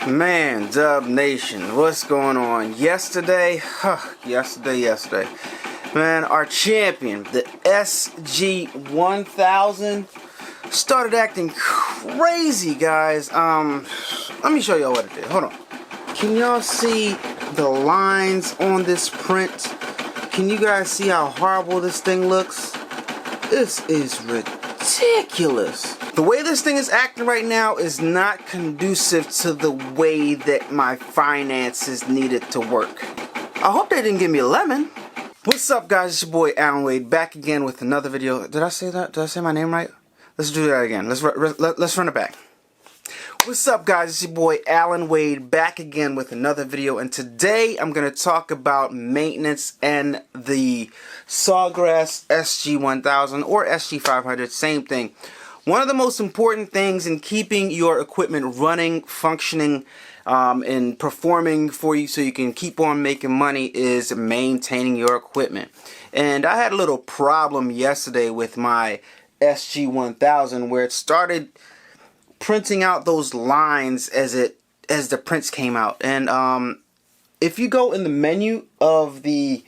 Man, Dub Nation, what's going on? Yesterday, man, our champion, the SG1000, started acting crazy, guys. Let me show y'all what it did. Hold on. Can y'all see the lines on this print? Can you guys see how horrible this thing looks? This is ridiculous. The way this thing is acting right now is not conducive to the way that my finances need it to work. I hope they didn't give me a lemon. What's up, guys? It's your boy Allan Wade, back again with another video. Did I say that? Did I say my name right? Let's do that again. Let's run it back. What's up, guys? It's your boy Allan Wade, back again with another video, and today I'm going to talk about maintenance and the Sawgrass SG1000 or SG500, same thing. One of the most important things in keeping your equipment running, functioning, and performing for you so you can keep on making money is maintaining your equipment. And I had a little problem yesterday with my SG1000 where it started printing out those lines as the prints came out. And if you go in the menu of the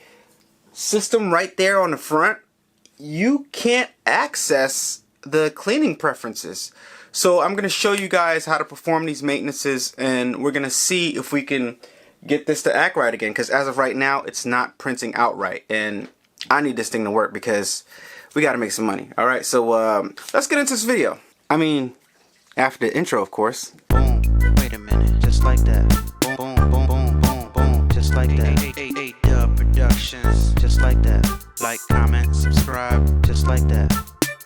system right there on the front, you can't access the cleaning preferences. So I'm going to show you guys how to perform these maintenances, and we're going to see if we can get this to act right again, because as of right now it's not printing out right, and I need this thing to work because we got to make some money. Alright, so let's get into this video. I mean, after the intro, of course. Boom, wait a minute, just like that. Boom, boom, boom, boom, boom, boom, just like that. A-Dubb Productions, just like that. Like, comment, subscribe, just like that.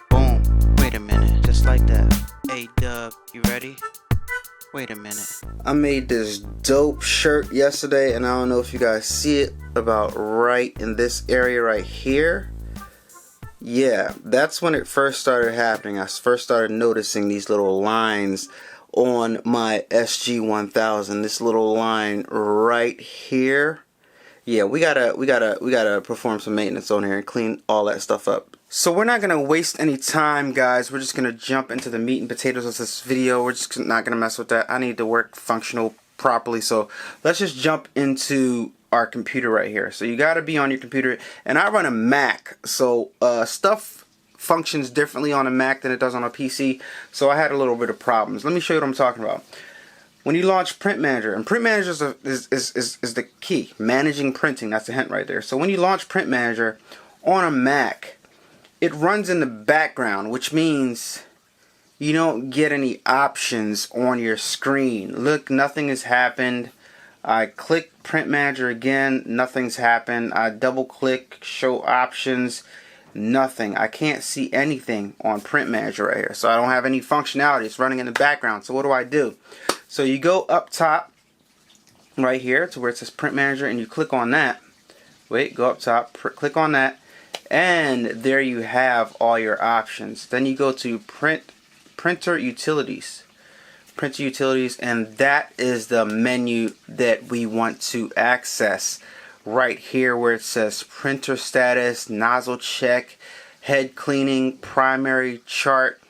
Boom, wait a minute, just like that. A-Dubb, you ready? Wait a minute. I made this dope shirt yesterday, and I don't know if you guys see it, about right in this area right here. Yeah, that's when it first started happening. I first started noticing these little lines on my SG1000. This little line right here. Yeah, we gotta perform some maintenance on here and clean all that stuff up. So we're not gonna waste any time, guys. We're just gonna jump into the meat and potatoes of this video. We're just not gonna mess with that. I need to work functional properly. So let's just jump into our computer right here. So you got to be on your computer, and I run a Mac, so stuff functions differently on a Mac than it does on a PC, so I had a little bit of problems. Let me show you what I'm talking about. When you launch Print Manager, and Print Manager is the key, managing printing, that's a hint right there. So when you launch Print Manager on a Mac, it runs in the background, which means you don't get any options on your screen. Look, nothing has happened. I click Print Manager again, nothing's happened. I double click, show options, nothing. I can't see anything on Print Manager right here. So I don't have any functionality. It's running in the background. So what do? So you go up top right here to where it says Print Manager, and you click on that. Wait, go up top, click on that, and there you have all your options. Then you go to Printer Utilities. Printer Utilities, and that is the menu that we want to access right here where it says printer status, nozzle check, head cleaning, primary chart,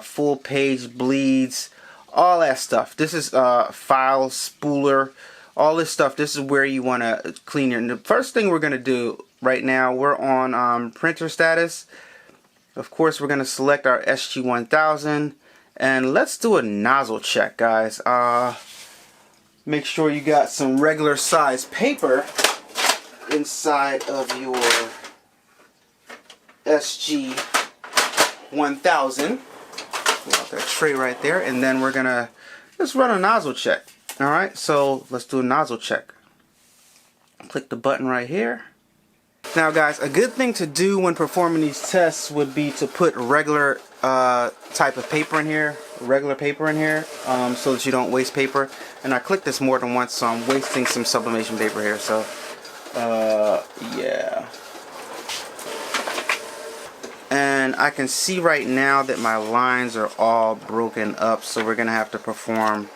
full page bleeds, all that stuff. This is file spooler, all this stuff. This is where you want to clean your. And the first thing we're going to do right now, we're on printer status. Of course, we're going to select our SG1000. And let's do a nozzle check, guys. Make sure you got some regular size paper inside of your SG1000. Pull out that tray right there, and then we're gonna just run a nozzle check. All right, so let's do a nozzle check. Click the button right here. Now, guys, a good thing to do when performing these tests would be to put regular type of paper in here, so that you don't waste paper. And I clicked this more than once, so I'm wasting some sublimation paper here. So, yeah. And I can see right now that my lines are all broken up, so we're gonna have to perform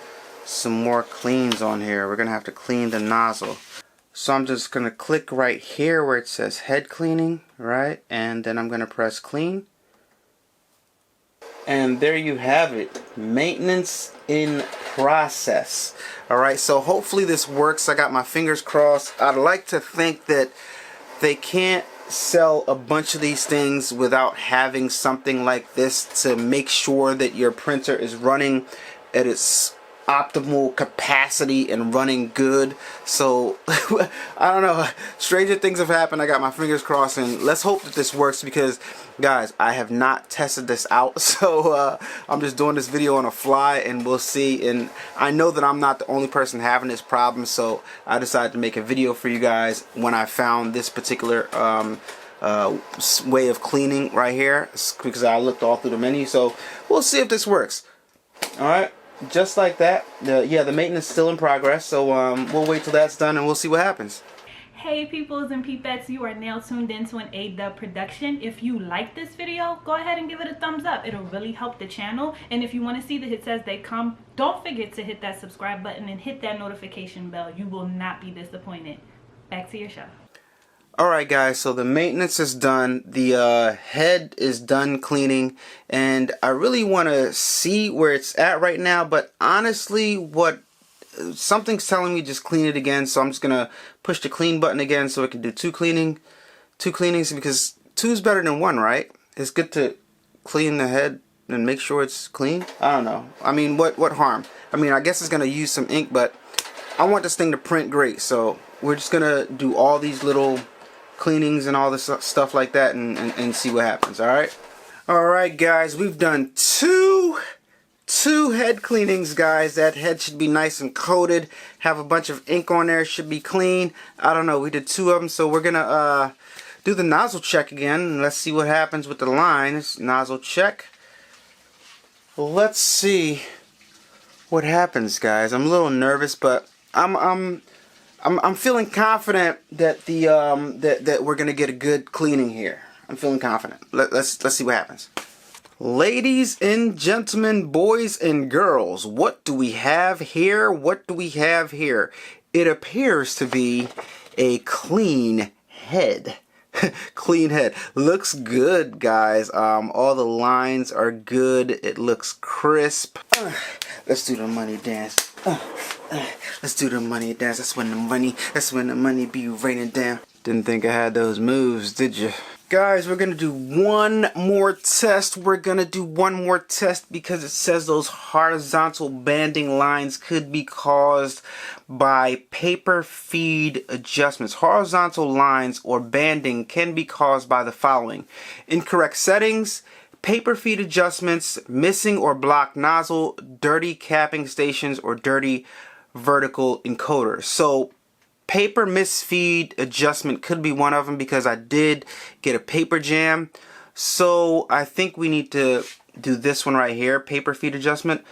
some more cleans on here. We're gonna have to clean the nozzle. So I'm just going to click right here where it says head cleaning, right? And then I'm going to press clean. And there you have it. Maintenance in process. Alright, so hopefully this works. I got my fingers crossed. I'd like to think that they can't sell a bunch of these things without having something like this to make sure that your printer is running at its optimal capacity and running good. So I don't know, stranger things have happened. I got my fingers crossed, and let's hope that this works, because guys, I have not tested this out, so I'm just doing this video on a fly, and we'll see. And I know that I'm not the only person having this problem, so I decided to make a video for you guys when I found this particular way of cleaning right here, because I looked all through the menu. So we'll see if this works. Alright, just like that. The maintenance is still in progress, so we'll wait till that's done and we'll see what happens. Hey peoples and peepettes, you are now tuned into an A-Dubb production. If you like this video, go ahead and give it a thumbs up. It'll really help the channel. And if you want to see the hits as they come, don't forget to hit that subscribe button and hit that notification bell. You will not be disappointed. Back to your show. Alright guys, so the maintenance is done, the head is done cleaning, and I really want to see where it's at right now, but honestly something's telling me just clean it again, so I'm just going to push the clean button again so it can do two cleanings, because two is better than one, right? It's good to clean the head and make sure it's clean. I don't know. I mean, what harm? I mean, I guess it's going to use some ink, but I want this thing to print great, so we're just going to do all these little cleanings and all this stuff like that, and see what happens. Alright guys, we've done two head cleanings, guys. That head should be nice and coated, have a bunch of ink on there, should be clean. I don't know, we did two of them, so we're gonna do the nozzle check again, and let's see what happens with the lines. Nozzle check. Let's see what happens, guys. I'm a little nervous, but I'm feeling confident that that we're gonna get a good cleaning here. I'm feeling confident. Let's see what happens. Ladies and gentlemen, boys and girls, what do we have here? What do we have here? It appears to be a clean head. Clean head. Looks good, guys. All the lines are good. It looks crisp. Let's do the money dance. Let's do the money dance. That's when the money be raining down. Didn't think I had those moves, did you? Guys, we're gonna do one more test. Because it says those horizontal banding lines could be caused by paper feed adjustments. Horizontal lines or banding can be caused by the following: incorrect settings, paper feed adjustments, missing or blocked nozzle, dirty capping stations, or dirty vertical encoders. So paper misfeed adjustment could be one of them, because I did get a paper jam. So I think we need to do this one right here, paper feed adjustment.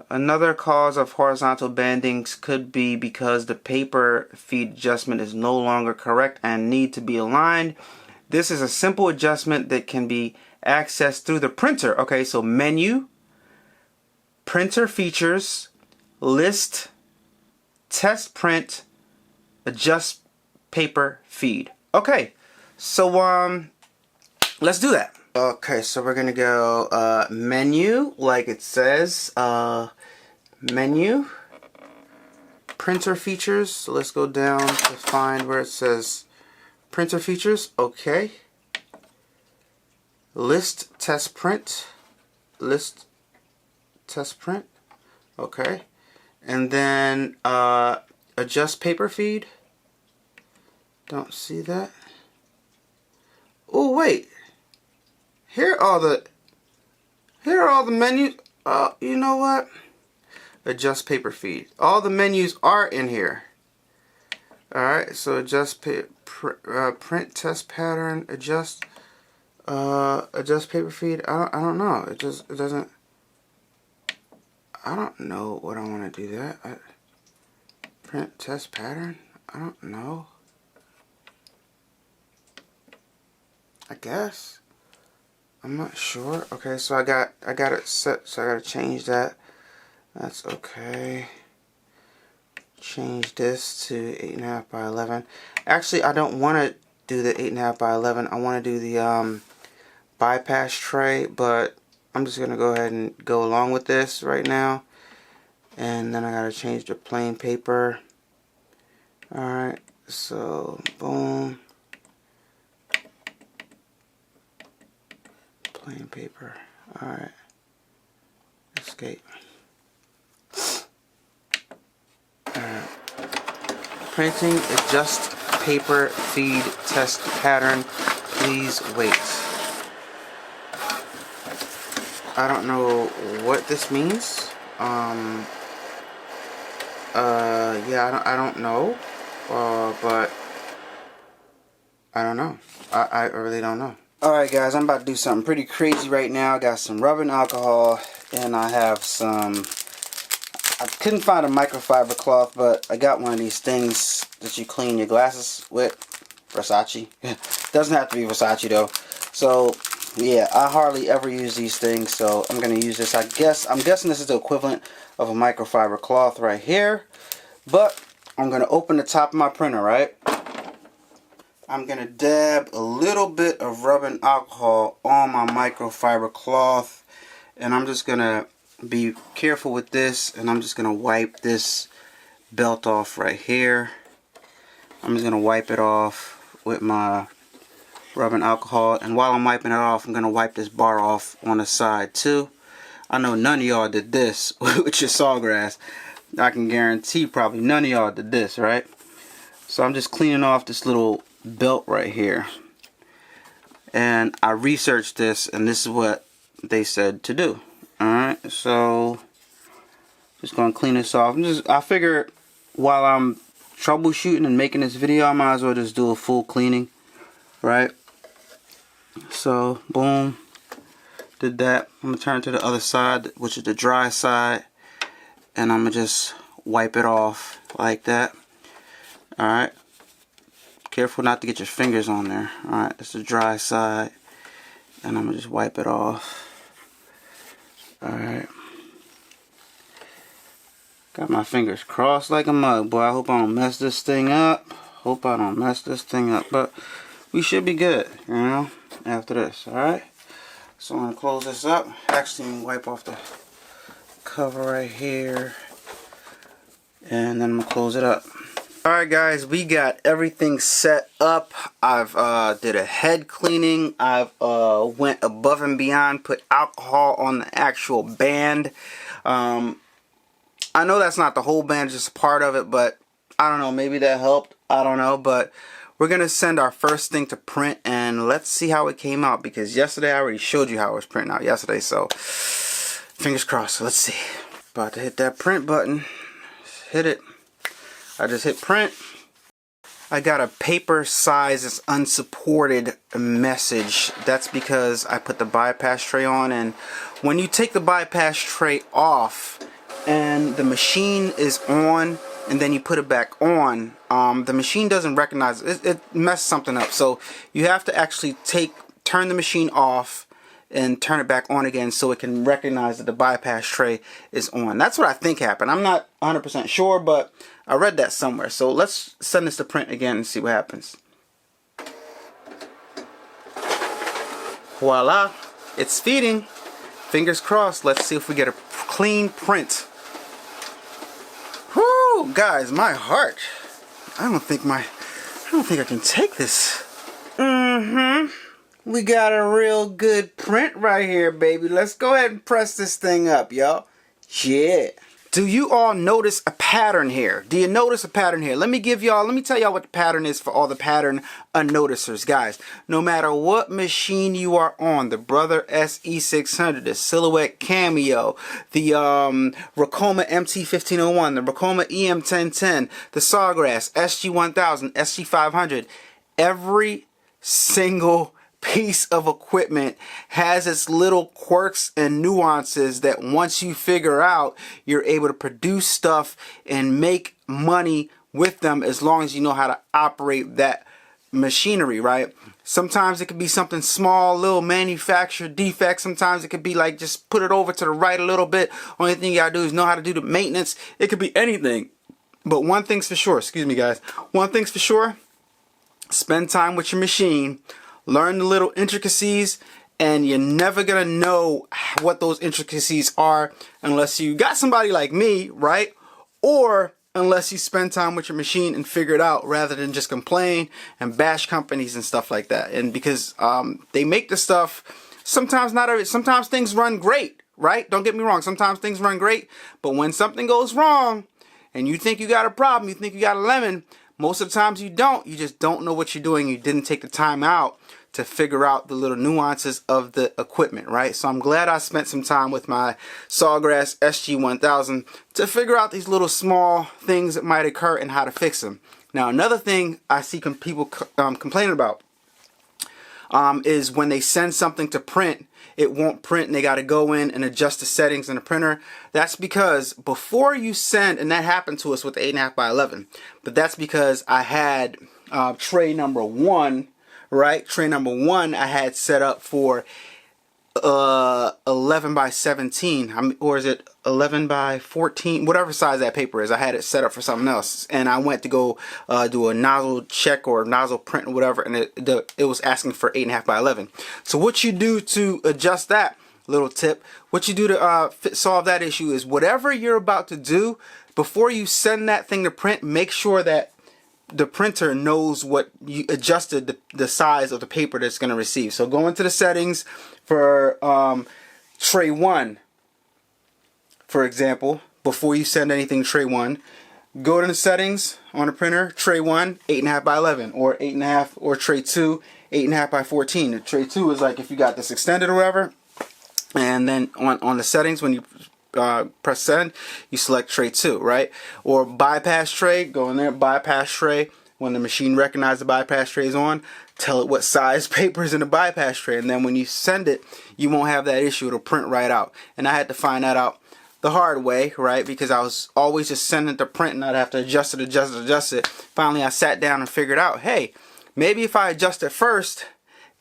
Another cause of horizontal bandings could be because the paper feed adjustment is no longer correct and need to be aligned. This is a simple adjustment that can be accessed through the printer. Okay, so menu, printer features, list, test print, adjust paper feed. Okay, so let's do that. Okay, so we're gonna go menu, like it says, menu, printer features. So let's go down to find where it says printer features. Okay, list test print, list test print. Okay, and then adjust paper feed. Don't see that. Oh wait, here are all the menus. You know what? Adjust paper feed. All the menus are in here. All right, so adjust print test pattern, adjust paper feed. I don't know. It doesn't. I don't know what I want to do that. Print test pattern. I don't know. I guess. I'm not sure. Okay, so I got it set, so I gotta change that. That's okay. Change this to 8.5 by 11. Actually, I don't want to do the 8.5 by 11. I want to do the bypass tray, but I'm just gonna go ahead and go along with this right now. And then I gotta change the plain paper. Alright, so boom. Plain paper. Alright. Escape. Alright. Printing adjust paper feed test pattern. Please wait. I don't know what this means. Yeah, I don't know. But I don't know. I really don't know. Alright guys, I'm about to do something pretty crazy right now. I got some rubbing alcohol and I have some, I couldn't find a microfiber cloth, but I got one of these things that you clean your glasses with. Versace. Doesn't have to be Versace though. So yeah, I hardly ever use these things, so I'm gonna use this. I'm guessing this is the equivalent of a microfiber cloth right here. But I'm gonna open the top of my printer, right? I'm gonna dab a little bit of rubbing alcohol on my microfiber cloth, and I'm just gonna be careful with this, and I'm just gonna wipe this belt off right here. I'm just gonna wipe it off with my rubbing alcohol, and while I'm wiping it off, I'm gonna wipe this bar off on the side too. I know none of y'all did this with your Sawgrass. I can guarantee probably none of y'all did this, right? So I'm just cleaning off this little belt right here, and I researched this, and this is what they said to do. Alright, so just gonna clean this off. I figure while I'm troubleshooting and making this video, I might as well just do a full cleaning, right? So boom, did that. I'm gonna turn to the other side, which is the dry side, and I'm gonna just wipe it off like that. Alright, careful not to get your fingers on there. Alright, this is the dry side, and I'm gonna just wipe it off. Alright, got my fingers crossed like a mug, boy. I hope I don't mess this thing up. But we should be good, you know, after this. Alright, so I'm gonna close this up. Actually, I'm gonna wipe off the cover right here, and then I'm gonna close it up. Alright guys, we got everything set up. I've did a head cleaning. I've went above and beyond, put alcohol on the actual band. I know that's not the whole band, just a part of it, but I don't know, maybe that helped. I don't know, but we're gonna send our first thing to print, and let's see how it came out, because yesterday I already showed you how it was printing out yesterday, so fingers crossed. Let's see. About to hit that print button. Hit it. I just hit print. I got a paper size that's unsupported message. That's because I put the bypass tray on, and when you take the bypass tray off and the machine is on and then you put it back on, the machine doesn't recognize it. It messes something up. So you have to actually turn the machine off and turn it back on again so it can recognize that the bypass tray is on. That's what I think happened. I'm not 100% sure, but I read that somewhere. So let's send this to print again and see what happens. Voila, it's feeding. Fingers crossed. Let's see if we get a clean print. Whoo, guys, my heart. I don't think I can take this. We got a real good print right here, baby. Let's go ahead and press this thing up, y'all. Yeah. Do you all notice a pattern here? Do you notice a pattern here? Let me tell y'all what the pattern is for all the pattern unnoticers, guys. No matter what machine you are on, the Brother SE600, the Silhouette Cameo, the Ricoma MT1501, the Ricoma EM1010, the Sawgrass SG1000, SG500, every single piece of equipment has its little quirks and nuances that once you figure out, you're able to produce stuff and make money with them, as long as you know how to operate that machinery, right? Sometimes it could be something small, little manufacturer defect. Sometimes it could be like just put it over to the right a little bit. Only thing you gotta do is know how to do the maintenance. It could be anything. But one thing's for sure, excuse me guys, one thing's for sure, spend time with your machine, learn the little intricacies, and you're never gonna know what those intricacies are unless you got somebody like me, right? Or unless you spend time with your machine and figure it out, rather than just complain and bash companies and stuff like that. And because they make the stuff, sometimes things run great, right? Don't get me wrong, sometimes things run great, but when something goes wrong and you think you got a problem, you think you got a lemon, most of the times you don't. You just don't know what you're doing. You didn't take the time out to figure out the little nuances of the equipment, right? So I'm glad I spent some time with my Sawgrass SG1000 to figure out these little small things that might occur and how to fix them. Now, another thing I see people complaining about is when they send something to print, it won't print and they got to go in and adjust the settings in the printer. That's because before you send, and that happened to us with the 8.5 by 11, but that's because I had tray number 1, right? Tray number 1 I had set up for 11 by 17, or is it 11 by 14, whatever size that paper is. I had it set up for something else, and I went to go do a nozzle check or nozzle print or whatever, and it was asking for 8.5 by 11. So what you do to adjust that, little tip, what you do to solve that issue is whatever you're about to do, before you send that thing to print, make sure that the printer knows what you adjusted the size of the paper that's going to receive. So go into the settings for tray 1, for example. Before you send anything tray 1, go to the settings on the printer, tray 1, 8.5 by 11, or 8.5, or tray 2, 8.5 by 14. The tray 2 is like if you got this extended or whatever, and then on the settings, when you press send, you select tray 2, right? Or bypass tray, go in there, bypass tray. When the machine recognizes the bypass tray is on, tell it what size paper is in the bypass tray, and then when you send it, you won't have that issue. It'll print right out. And I had to find that out the hard way, right? Because I was always just sending it to print and I'd have to adjust it. Finally, I sat down and figured out, hey, maybe if I adjust it first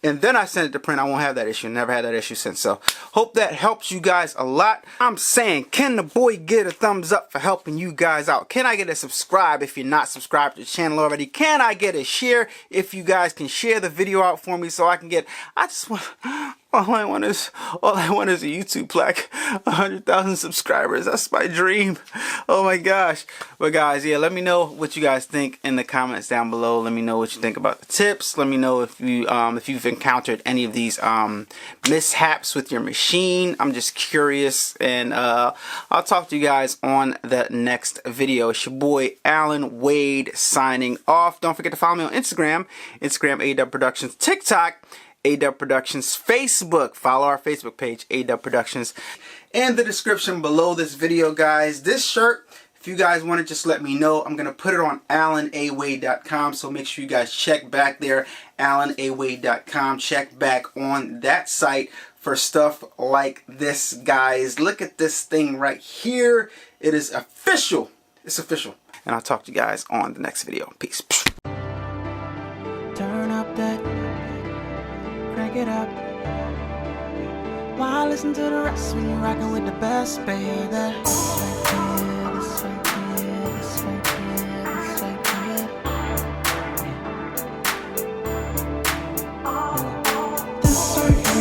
and then I send it to print, I won't have that issue. Never had that issue since. So hope that helps you guys a lot. I'm saying, can the boy get a thumbs up for helping you guys out? Can I get a subscribe if you're not subscribed to the channel already? Can I get a share if you guys can share the video out for me so I can get, all I want is a YouTube plaque, 100,000 subscribers. That's my dream. Oh my gosh. But guys, yeah, let me know what you guys think in the comments down below. Let me know what you think about the tips. Let me know if you've encountered any of these mishaps with your machine. I'm just curious, and I'll talk to you guys on the next video. It's your boy Allan Wade signing off. Don't forget to follow me on Instagram, A-Dubb Productions, TikTok, A-Dubb Productions, Facebook. Follow our Facebook page, A-Dubb Productions. In the description below this video, guys, this shirt, if you guys want to just let me know, I'm going to put it on allanawade.com, so make sure you guys check back there, allanawade.com. Check back on that site for stuff like this, guys. Look at this thing right here. It is official. It's official. And I'll talk to you guys on the next video. Peace. Turn up that, crank it up. Why listen to the rest when you're rocking with the best, baby?